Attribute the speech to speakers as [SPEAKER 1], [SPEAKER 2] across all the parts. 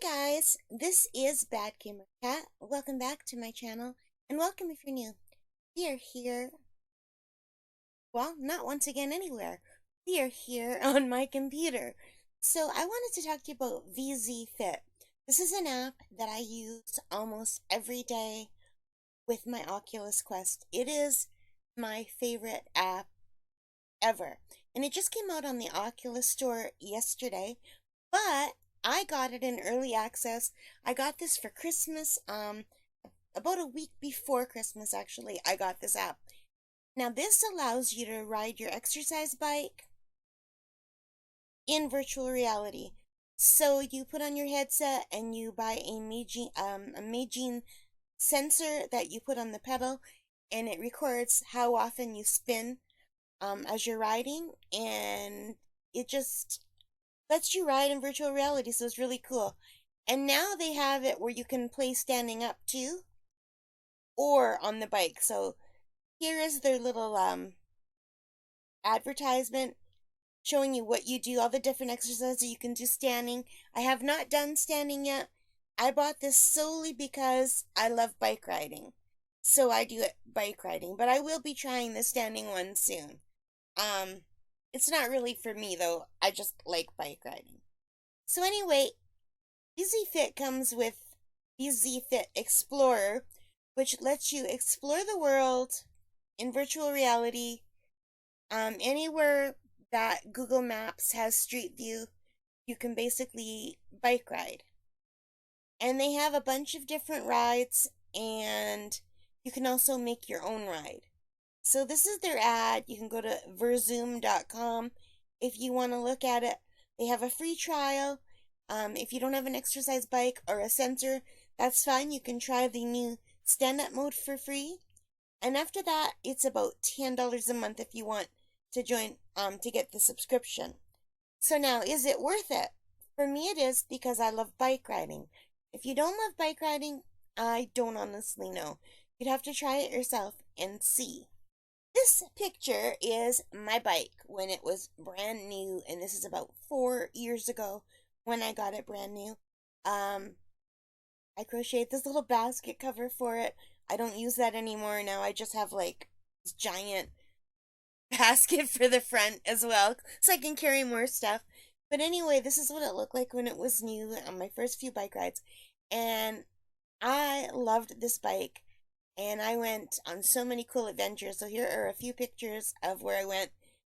[SPEAKER 1] Hi guys, this is Bad Gamer Cat. Welcome back to my channel, and welcome if you're new. We are here, well, not once again anywhere. We are here on my computer. So I wanted to talk to you about VZfit. This is an app that I use almost every day with my Oculus Quest. It is my favorite app ever. And it just came out on the Oculus store yesterday, but I got it in early access. I got this for Christmas, about a week before Christmas, actually, I got this app. Now, this allows you to ride your exercise bike in virtual reality. So you put on your headset and you buy a Magine sensor that you put on the pedal, and it records how often you spin as you're riding, and it just lets you ride in virtual reality, so it's really cool. And now they have it where you can play standing up too, or on the bike. So here is their little advertisement showing you what you do, all the different exercises you can do standing. I have not done standing yet. I bought this solely because I love bike riding. So I do it bike riding, but I will be trying the standing one soon. It's not really for me though. I just like bike riding. So anyway, VZfit comes with VZfit Explorer, which lets you explore the world in virtual reality. Anywhere that Google Maps has Street View, you can basically bike ride. And they have a bunch of different rides, and you can also make your own ride. So this is their ad. You can go to verzoom.com if you want to look at it. They have a free trial. If you don't have an exercise bike or a sensor, that's fine. You can try the new stand-up mode for free. And after that, it's about $10 a month if you want to join to get the subscription. So now, is it worth it? For me, it is, because I love bike riding. If you don't love bike riding, I don't honestly know. You'd have to try it yourself and see. This picture is my bike when it was brand new, and this is about 4 years ago when I got it brand new. I crocheted this little basket cover for it. I don't use that anymore now. I just have like this giant basket for the front as well, so I can carry more stuff. But anyway, this is what it looked like when it was new on my first few bike rides, and I loved this bike. And I went on so many cool adventures. So here are a few pictures of where I went.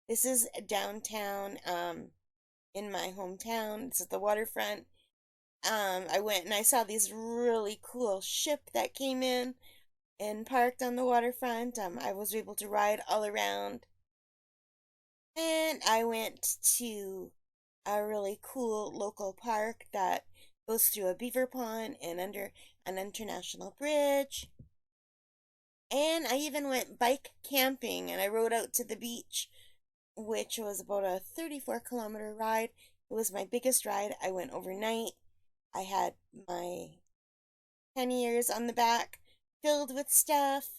[SPEAKER 1] This is downtown, in my hometown. This is the waterfront. I went and I saw these really cool ship that came in and parked on the waterfront. I was able to ride all around. And I went to a really cool local park that goes through a beaver pond and under an international bridge. And I even went bike camping, and I rode out to the beach, which was about a 34-kilometer ride. It was my biggest ride. I went overnight. I had my panniers on the back filled with stuff.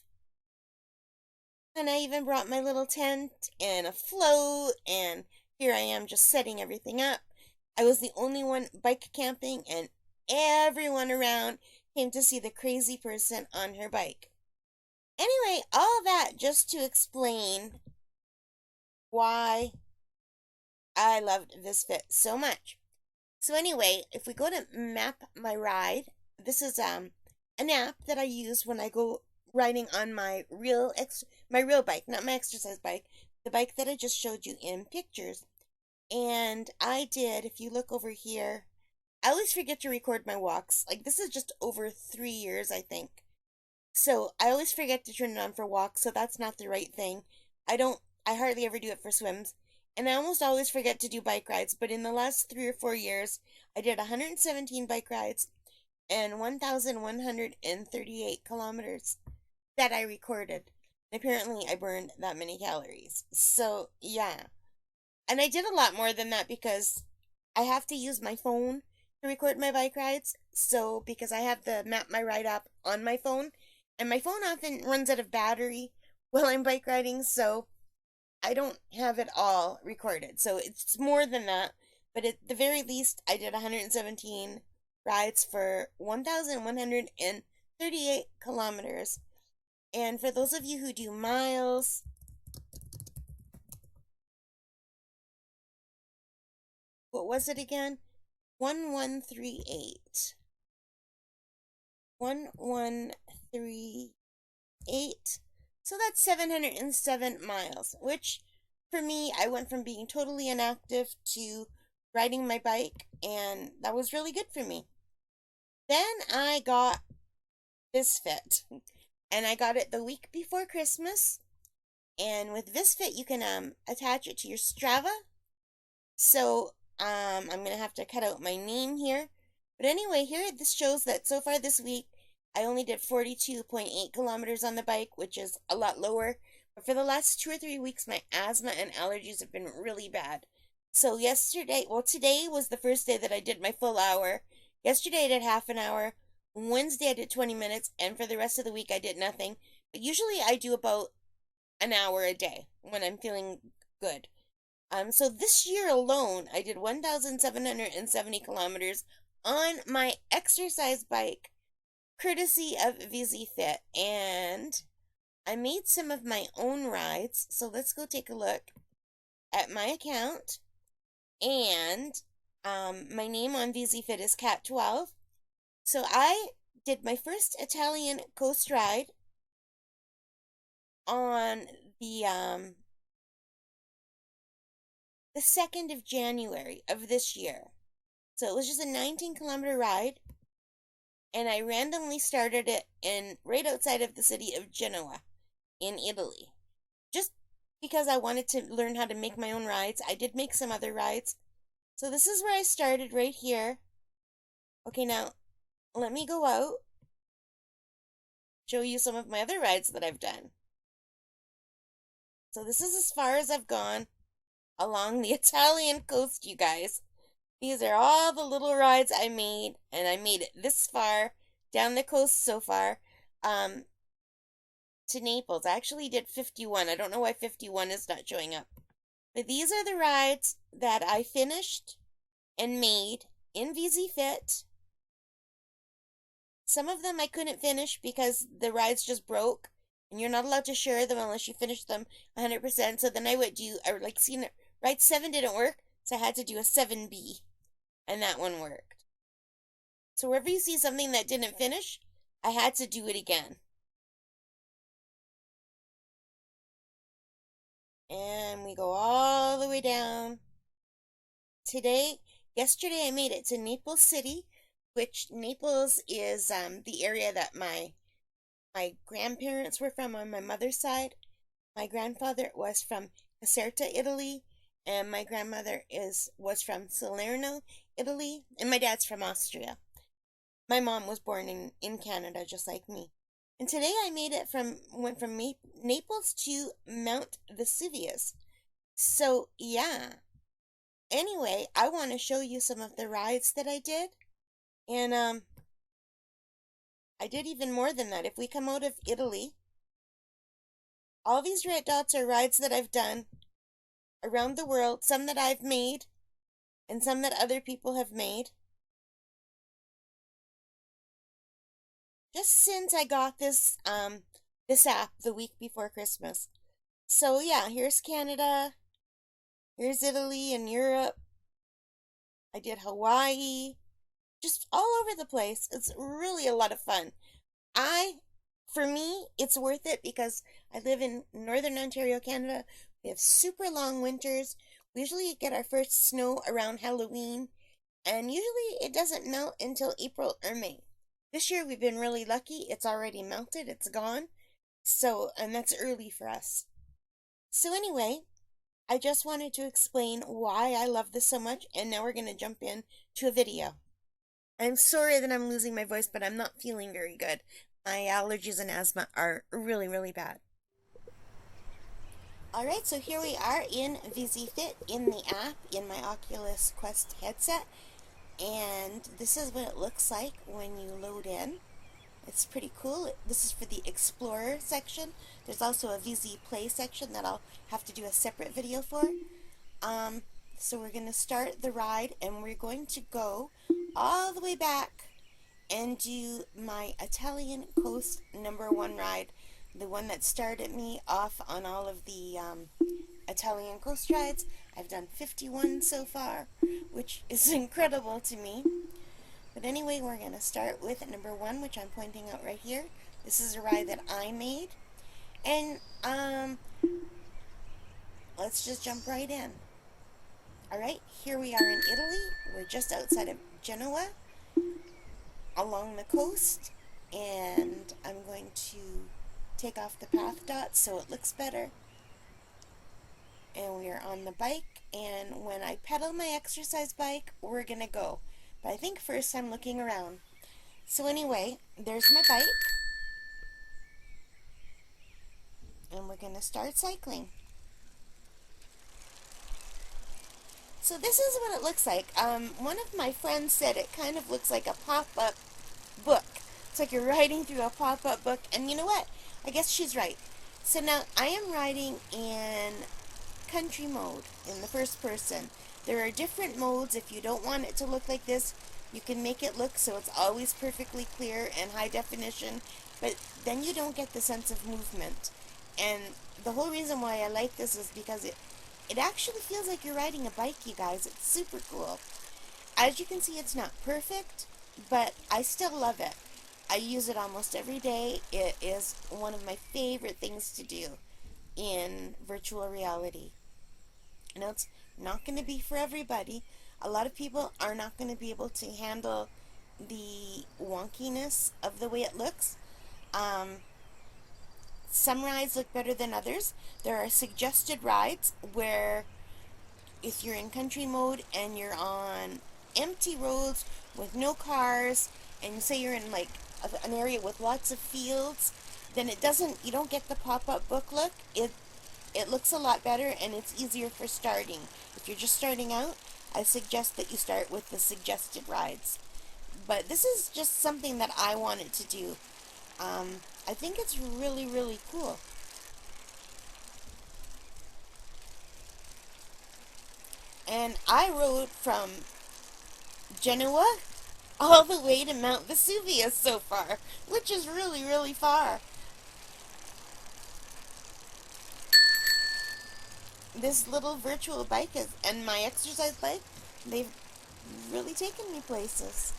[SPEAKER 1] And I even brought my little tent and a float, and here I am just setting everything up. I was the only one bike camping, and everyone around came to see the crazy person on her bike. Anyway, all that just to explain why I loved VZfit so much. So anyway, if we go to Map My Ride, this is an app that I use when I go riding on my real bike, not my exercise bike, the bike that I just showed you in pictures. And I did, if you look over here, I always forget to record my walks. Like, this is just over 3 years, I think. So I always forget to turn it on for walks, so that's not the right thing. I hardly ever do it for swims. And I almost always forget to do bike rides, but in the last 3 or 4 years, I did 117 bike rides and 1,138 kilometers that I recorded. And apparently I burned that many calories. So, yeah. And I did a lot more than that because I have to use my phone to record my bike rides. So, because I have the Map My Ride app on my phone, and my phone often runs out of battery while I'm bike riding, so I don't have it all recorded. So it's more than that, but at the very least, I did 117 rides for 1,138 kilometers. And for those of you who do miles, what was it again? 1138. 1138. So that's 707 miles, which for me, I went from being totally inactive to riding my bike, and that was really good for me. Then I got VZfit, and I got it the week before Christmas. And with VZfit, you can attach it to your Strava. So I'm gonna have to cut out my name here. But anyway, here this shows that so far this week I only did 42.8 kilometers on the bike, which is a lot lower. But for the last 2 or 3 weeks, my asthma and allergies have been really bad. So today was the first day that I did my full hour. Yesterday I did half an hour. Wednesday I did 20 minutes, and for the rest of the week I did nothing. But usually I do about an hour a day when I'm feeling good. So this year alone, I did 1,770 kilometers on my exercise bike, courtesy of VZfit, and I made some of my own rides. So let's go take a look at my account, and my name on VZfit is Cat12. So I did my first Italian coast ride on the 2nd of January of this year. So it was just a 19-kilometer ride, and I randomly started it right outside of the city of Genoa in Italy. Just because I wanted to learn how to make my own rides. I did make some other rides. So this is where I started, right here. Okay, now let me go out, show you some of my other rides that I've done. So this is as far as I've gone along the Italian coast, you guys. These are all the little rides I made, and I made it this far down the coast so far to Naples. I actually did 51. I don't know why 51 is not showing up. But these are the rides that I finished and made in VZfit. Some of them I couldn't finish because the rides just broke, and you're not allowed to share them unless you finish them 100%. So then I would do, ride 7 didn't work, so I had to do a 7B, and that one worked. So wherever you see something that didn't finish, I had to do it again. And we go all the way down. Yesterday I made it to Naples City, which Naples is the area that my grandparents were from on my mother's side. My grandfather was from Caserta, Italy, and my grandmother was from Salerno, Italy, and my dad's from Austria. My mom was born in Canada, just like me. And today I went from Naples to Mount Vesuvius. So yeah. Anyway, I want to show you some of the rides that I did. And I did even more than that. If we come out of Italy, all these red dots are rides that I've done around the world, some that I've made and some that other people have made. Just since I got this app the week before Christmas. So yeah, here's Canada, here's Italy and Europe. I did Hawaii, just all over the place. It's really a lot of fun. For me, it's worth it because I live in Northern Ontario, Canada. We have super long winters. We usually get our first snow around Halloween, and usually it doesn't melt until April or May. This year we've been really lucky. It's already melted. It's gone. So, and that's early for us. So anyway, I just wanted to explain why I love this so much, and now we're going to jump in to a video. I'm sorry that I'm losing my voice, but I'm not feeling very good. My allergies and asthma are really, really bad. Alright, so here we are in VZfit, in the app, in my Oculus Quest headset. And this is what it looks like when you load in. It's pretty cool. This is for the Explorer section. There's also a VZ Play section that I'll have to do a separate video for. So we're going to start the ride, and we're going to go all the way back and do my Italian coast #1 ride, the one that started me off on all of the Italian coast rides. I've done 51 so far, which is incredible to me. But anyway, we're going to start with #1, which I'm pointing out right here. This is a ride that I made. And let's just jump right in. Alright, here we are in Italy. We're just outside of Genoa, along the coast. And I'm going to take off the path dots so it looks better. And we are on the bike, and when I pedal my exercise bike, we're gonna go. But I think first I'm looking around. So anyway, there's my bike, and we're gonna start cycling. So this is what it looks like. One of my friends said it kind of looks like a pop-up book. It's like you're riding through a pop-up book, and you know what? I guess she's right. So now I am riding in country mode, in the first person. There are different modes. If you don't want it to look like this, you can make it look so it's always perfectly clear and high definition, but then you don't get the sense of movement. And the whole reason why I like this is because it actually feels like you're riding a bike, you guys. It's super cool. As you can see, it's not perfect, but I still love it. I use it almost every day. It is one of my favorite things to do in virtual reality. Now, it's not going to be for everybody. A lot of people are not going to be able to handle the wonkiness of the way it looks. Some rides look better than others. There are suggested rides where if you're in country mode and you're on empty roads with no cars, and say you're in like an area with lots of fields, then you don't get the pop-up book look. It looks a lot better, and it's easier for starting. If you're just starting out, I suggest that you start with the suggested rides. But this is just something that I wanted to do. I think it's really, really cool. And I rode from Genoa all the way to Mount Vesuvius so far, which is really, really far. This little virtual bike and my exercise bike, they've really taken me places.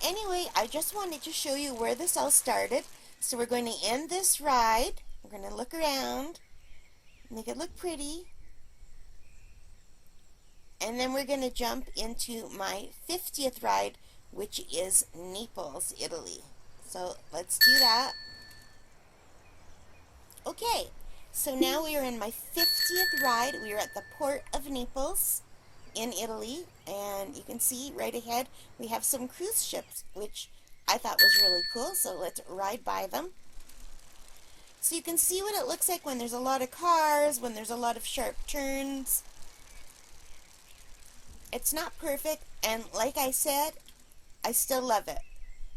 [SPEAKER 1] Anyway, I just wanted to show you where this all started. So we're going to end this ride. We're going to look around, make it look pretty. And then we're going to jump into my 50th ride, which is Naples, Italy. So let's do that. Okay, so now we are in my 50th ride. We are at the port of Naples in Italy, and you can see right ahead we have some cruise ships, which I thought was really cool, so let's ride by them. So you can see what it looks like when there's a lot of cars, when there's a lot of sharp turns. It's not perfect, and like I said, I still love it.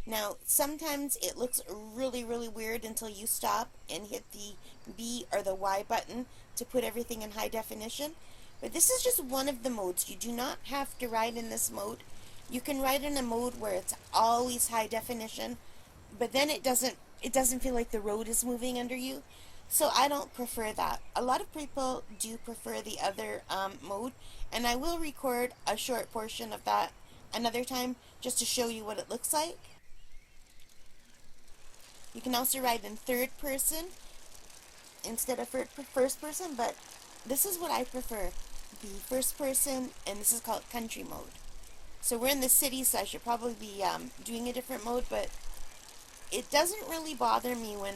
[SPEAKER 1] Now, sometimes it looks really, really weird until you stop and hit the B or the Y button to put everything in high definition. But this is just one of the modes. You do not have to ride in this mode. You can ride in a mode where it's always high definition, but then it doesn't feel like the road is moving under you. So I don't prefer that. A lot of people do prefer the other mode, and I will record a short portion of that another time just to show you what it looks like. You can also ride in third person instead of first person, but this is what I prefer, the first person, and this is called country mode. So we're in the city, so I should probably be doing a different mode, but it doesn't really bother me when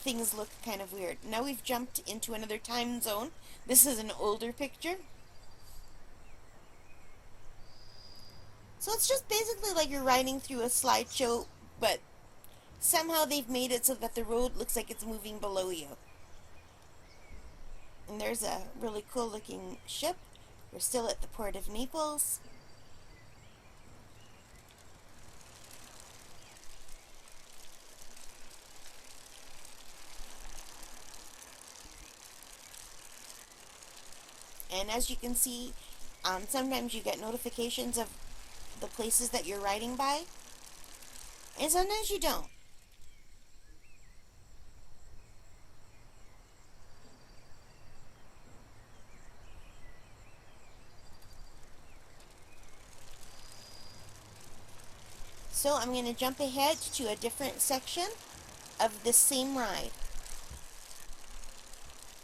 [SPEAKER 1] things look kind of weird. Now we've jumped into another time zone. This is an older picture. So it's just basically like you're riding through a slideshow, but somehow they've made it so that the road looks like it's moving below you. And there's a really cool looking ship. We're still at the port of Naples. And as you can see, sometimes you get notifications of the places that you're riding by, and sometimes you don't. So I'm going to jump ahead to a different section of the same ride.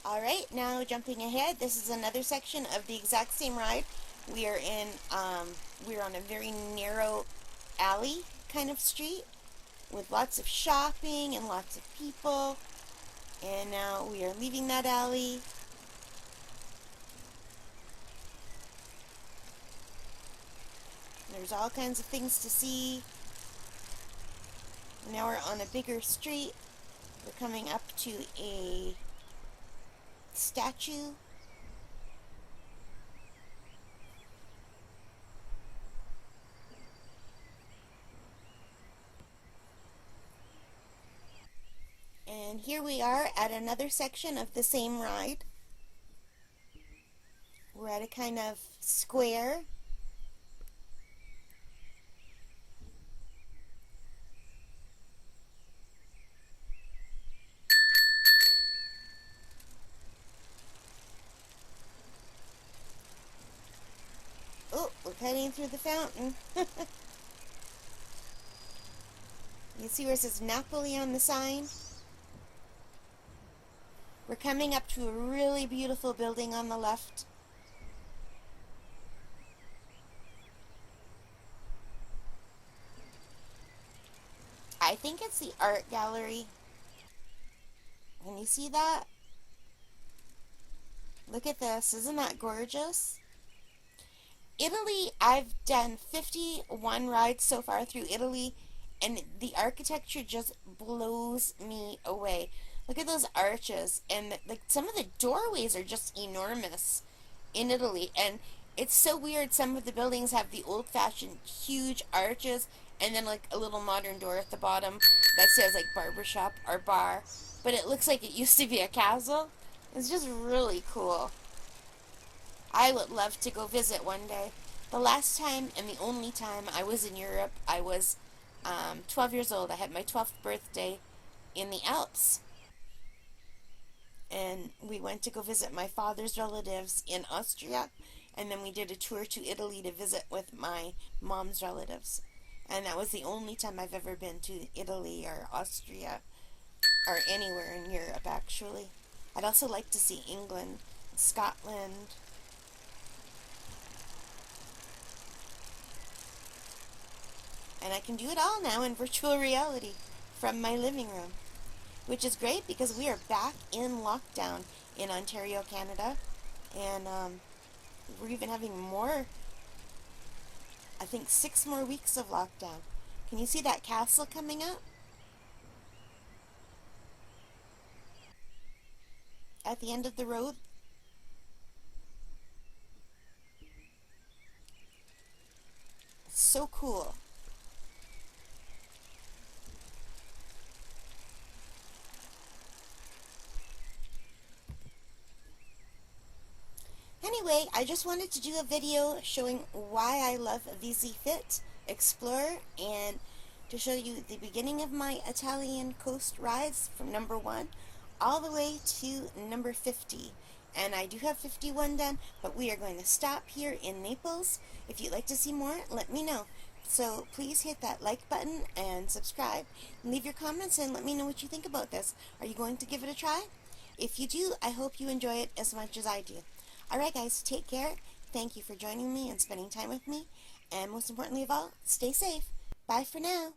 [SPEAKER 1] Alright, now jumping ahead, this is another section of the exact same ride. We are in, we're on a very narrow alley kind of street with lots of shopping and lots of people. And now we are leaving that alley. There's all kinds of things to see. Now we're on a bigger street. We're coming up to a statue. And here we are at another section of the same ride. We're at a kind of square. Oh, we're cutting through the fountain. You see where it says Naples on the sign? We're coming up to a really beautiful building on the left. I think it's the art gallery. Can you see that? Look at this. Isn't that gorgeous? Italy, I've done 51 rides so far through Italy, and the architecture just blows me away. Look at those arches, and like some of the doorways are just enormous in Italy, and it's so weird. Some of the buildings have the old-fashioned huge arches, and then like a little modern door at the bottom that says like barbershop or bar, but it looks like it used to be a castle. It's just really cool. I would love to go visit one day. The last time and the only time I was in Europe, I was 12 years old. I had my 12th birthday in the Alps. And we went to go visit my father's relatives in Austria. And then we did a tour to Italy to visit with my mom's relatives. And that was the only time I've ever been to Italy or Austria or anywhere in Europe, actually. I'd also like to see England, Scotland. And I can do it all now in virtual reality from my living room, which is great because we are back in lockdown in Ontario, Canada, and we're even having more, I think 6 more weeks of lockdown. Can you see that castle coming up? At the end of the road? It's so cool. Anyway, I just wanted to do a video showing why I love VZfit Explorer and to show you the beginning of my Italian coast rides from number 1 all the way to number 50. And I do have 51 done, but we are going to stop here in Naples. If you'd like to see more, let me know. So please hit that like button and subscribe. And leave your comments and let me know what you think about this. Are you going to give it a try? If you do, I hope you enjoy it as much as I do. Alright guys, take care. Thank you for joining me and spending time with me. And most importantly of all, stay safe. Bye for now.